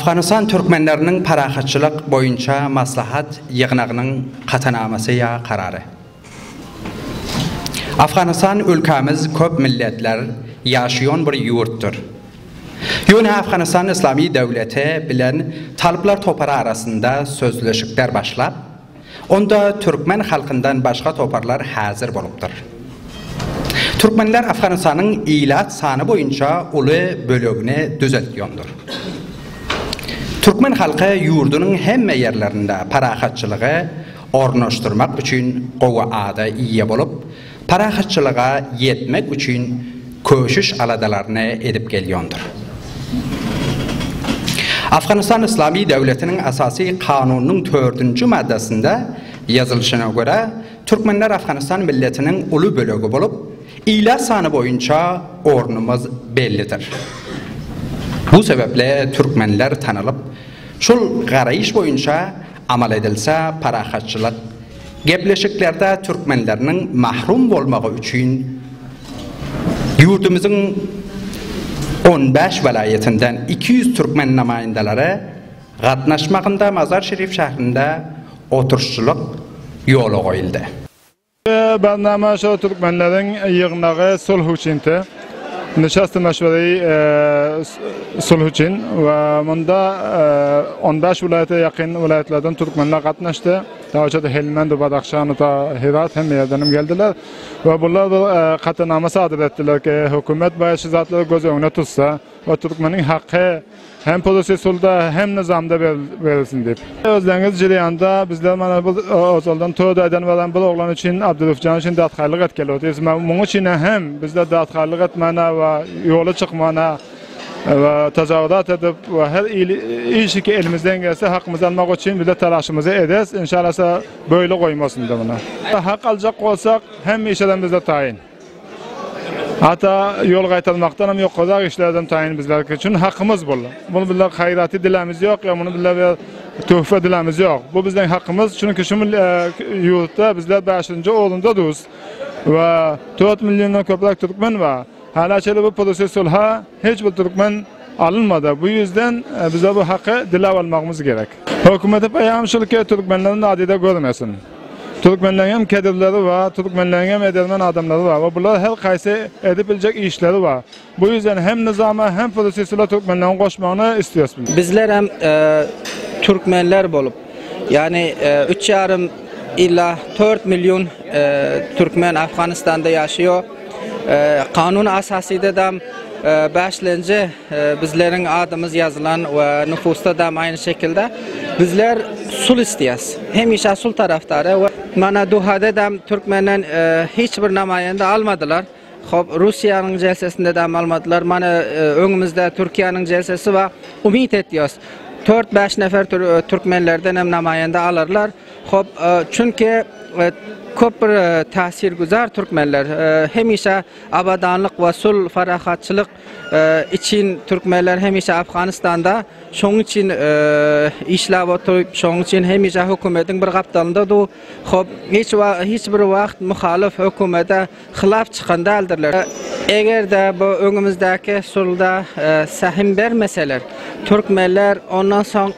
Afganistan Türkmenlerinin paraxatçılıq boyunca maslahat yığınağının qatanaması kararı. Afganistan ülkemiz köp milletler yaşayan bir yurttur. Yine Afganistan İslami Devleti bilen Taliblar toparı arasında sözleşikler başlap, onda Türkmen halkından başka toparlar hazır bolupdur. Türkmenler Afganistan'ın ilat sanı boyunca ulu bölüğünü düzeltiyordur. Türkmen halkı yurdunun hem yerlerinde paraxatçılığı ornaştırmak için qova-ada iyi bolup, paraxatçılığa yetmek için köşüş aladalarını edip geliyordur. Afganistan İslami Devleti'nin asasi kanunun 4. maddesinde yazılışına göre Türkmenler Afganistan milletinin ulu bölüğü bolup, ilat sanı boyunca ornumuz bellidir. Bu sebeple Türkmenler tanılıp, şul garayış boyunca amal edilse paraxatçılık, gepleşiklerde Türkmenlerinin mahrum olmağı için yurdumuzun 15 velayetinden 200 Türkmen namayendeleri qatnaşmağında Mazar Şerif şehrinde oturuşçuluk yolu koyuldu. Barnama şu Türkmenlerin yığınağı sulh içindi. Nişast meşveri sulh için ve bunda 15 vilayete yakın vilayetlerden Türkmenler katlaştı. Daha önce Helmand ve Badakhşan ve Herat hem yerden geldiler ve bunlar qatnama sadır ettiler ki hükümet başı zatları göz önüne tutsa ve Türkmenin hakkı hem prosesulda hem nizamda verilsin deyip. Özleriniz jiriyanda bizler mana bu ozaldan to'daydan veren bir oğlan için Abdülüfcan için dağıtkarlık etkiliyoruz. Bunun için hem bizler dağıtkarlık etmene ve yola çıkmana ve tezahürat edip ve her işi ki elimizden gelse hakkımızı almak için biz de telaşımızı ederiz. İnşallah böyle koymasın da buna. Hak alacak olsak hem işeden bizde tayin. Hatta yol qaytarmaktan hem yok kadar işlerden tayin bizler için hakkımız bu. Bunu bizler hayrati dilemiz yok ya bunu bizler tuhfe dilemiz yok. Bu bizden hakkımız çünkü şu yurtta bizler 5. oğlunda duz ve 4 milyondan köplük Türkmen var. Hala çeli bu prosesulha hiç bir Türkmen alınmadı. Bu yüzden bize bu hakkı dile almamız gerek. Hükümeti paylaşımcılık ki Türkmenlerin adide görmesin. Türkmenlerin hem kedirleri var, Türkmenlerin hem edelmen adamları var. Ve bunlar her kaysi edilecek işleri var. Bu yüzden hem nizama hem prosesulha Türkmenlerin koşmağını istiyoruz. Bizler hem Türkmenler bolup, yani 3,5 ila 4 milyon Türkmen Afganistan'da yaşıyor. Kanun asasıyla da 5. bizlerin adımız yazılan ve nüfusta da aynı şekilde bizler sul istiyoruz. Hemişe sul taraftarı ve mana Duha'da da Türkmen'den hiçbir namayende almadılar. Rusya'nın celsesinde de almadılar. Mana önümüzde Türkiye'nin celsesi var. Umut ediyoruz. 4-5 nefer Türkmenlerden hem namayende alırlar. Çünkü köp bir tasirguzar Türkmenler hemişe abadanlık ve sul farahatçılık için Türkmenler hemişe Afganistan'da şonun için işlev oturup şonun için hemişe hükümetin bir kaptalında da hiçbir vakit muhalif hükümete xilaf çıkanda aldılar. Eğer de bu önümüzdeki sulda sahim vermeseler Türkmenler ondan sonra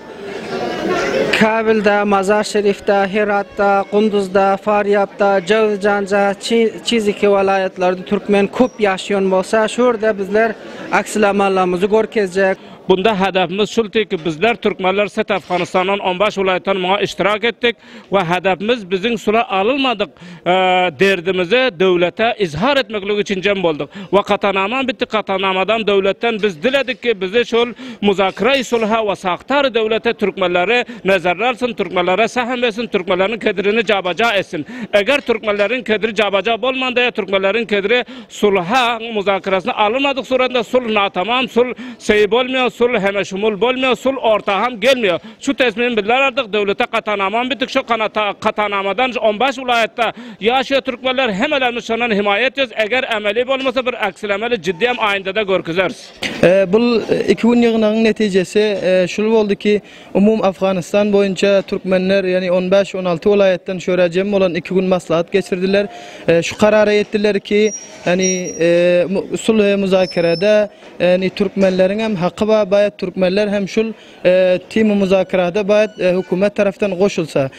Kabil'de, Mazar Şerif'te, Herat'ta, Kunduz'da, Faryab'da, Cavizcan'da, çiziki vilayetlerde Türkmen köp yaşayan olsa şurada bizler aksilamallarımızı görkezecek. Bunda hedefimiz şulti ki bizler Türkmenler set Afganistan'ın 15 vilayetten buna iştirak ettik ve hedefimiz bizim sula alınmadık derdimizi devlete izhar etmeklik için cem olduk. Ve katanama bitti, katanamadan devletten biz diledik ki bizi şul muzakere-i sulha ve saktar devlete Türkmenleri nezarlarsın, Türkmenlere sahem etsin, Türkmenlerin kedrini cabaca etsin. Eğer Türkmenlerin kedri cabaca olmadı ya Türkmenlerin kedri sulha muzakeresine alınmadık surette sulh natamam, sulh seyip olmuyor, sul hemen şumul bolmuyor, sul ortağım gelmiyor. Şu tesmin bildiler artık devlete katanamam bitik şu katanamadan 15 vilayette yaşıyor Türkmenler hemelermişlerden himayet ediyoruz. Eğer emeli olmasa bir aksilemeli ciddi hem ayında da görküzeriz. Bu iki gün yığınağının neticesi şunu oldu ki umum Afganistan boyunca Türkmenler yani 15-16 vilayetten şöyle cem olan 2 gün maslahat geçirdiler. Şu karara ettiler ki yani sulh müzakerede yani Türkmenlerin hem hakkı var bayat Türkmenler hem şul timi muzakerada bayat hükümet tarafından koşulsa.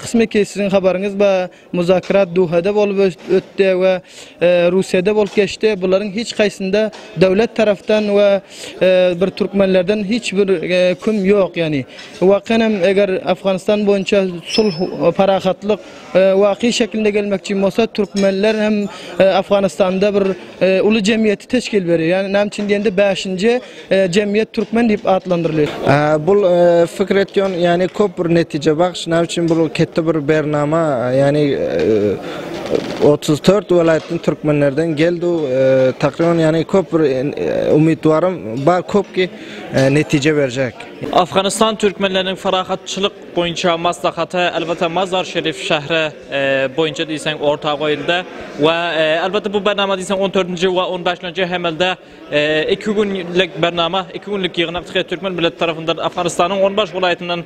Kısmı ki sizin haberiniz ba muzakerat Doha'da bolup ötde ve Rusya'da bolup geçti. Bunların hiç kaysında devlet taraftan ve bir Türkmenlerden hiçbir küm yok yani. Vakınem eğer Afganistan boyunca sulh parakatlık vaki şeklinde gelmekçi olsa Türkmenler hem Afganistan'da bir ulu cemiyeti teşkil veriyor. Yani nemçin diyende 5. cemiyet Türkmen deyip adlandırılıyor. Bu fikretyon yani köp bir netice bakış. Nemçin bu kette bir bernama yani 34 vilayetin Türkmenlerden geldi. Takriban yani köp bir umidvarım var köp ki netice verecek. Afganistan Türkmenlerinin ferahatçılık boyunca maslahatı elbette Mazar Şerif şehri boyunca deysen ortağı koyuldu ve elbette bu bernama deysen 14. ve 15. hemelde 2 günlük bernama, 2 günlük yığınak Türkmen milleti tarafından Afganistan'ın 15 vilayetinden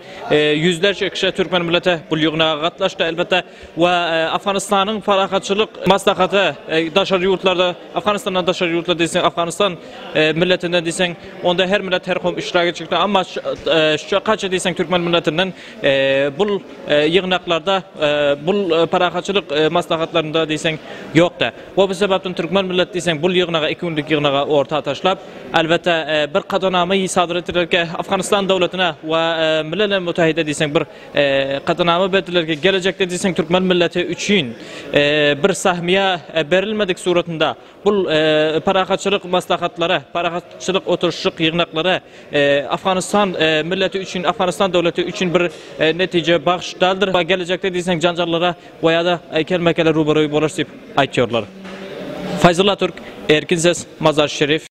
yüzlerce kişi Türkmen milleti bu yığınağa katlaştı elbette ve Afganistan'ın ferahatçılık maslahatı daşarı yurtlarda Afganistan'dan daşarı yurtlarda deysen Afganistan milletinden deysen onda her millet her kom iştirak edecekti ama şu kaç deysen Türkmen milletinden bu yığınaklarda bu ferahatçılık maslahatlarında deysen yoktu. Bu sebepten Türkmen milleti deysen bu yığınağa 2 günlük yığınağa orta taşlap elbette bir qadanamayı sadır ettiler ki Afganistan devletine ve Milletler Müttehide deysen bir qadanama verdiler ki gelecekte deysen Türkmen milleti üçün bir sahmiye verilmedik suretinde bu ferahatçılık maslahatları, ferahatçılık oturuşluk yığınakları Afganistan milleti üçün, Afganistan devleti üçün bir netice bağışlardır ve gelecekte deysen cancarlara veya da kelmekeler ruboruyu bolaşıp aytıyorlar. Fayzullah Türk, Erkin Ses, Mazar Şerif.